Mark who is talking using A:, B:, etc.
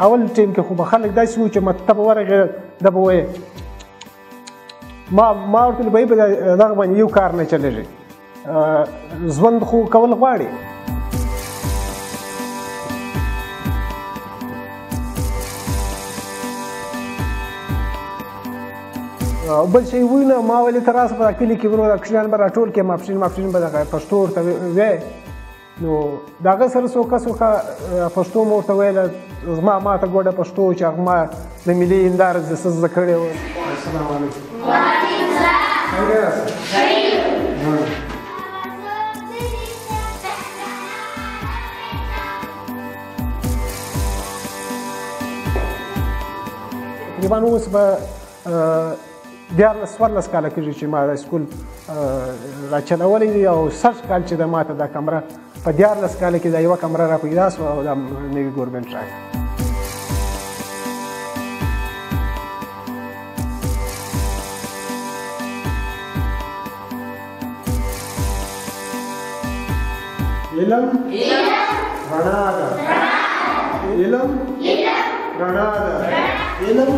A: اول ټیم کې خو به خلک داسې وو چې ته به ورغې ده به وایې ما ورته ویل بهی په دغه باندې یو کار نه چلېږي ژوند خو کول غواړي بل شی وینه ما ولې تر اوسه په کلي کې ورو کشران به راټول کړي ماپښین به دغه پښتو ورته وایي نو د هغه سره څوکه پښتو مو ورته ویله زما ماته ګوډه پښتو چې هغه ما د ملي هنداره څه زده کړې وه السلام علیکم وعلیکم السلام تقریبا اوس به 14 کاله کېږي چې ما د سکول راچلولی دی او 60 کال چې د ماته دا کمره په 14 کاله کې دا یوه کمره را پیدا سوه او دا نوي ګورمنټ راکړه علم رڼا ده علم رڼا ده علم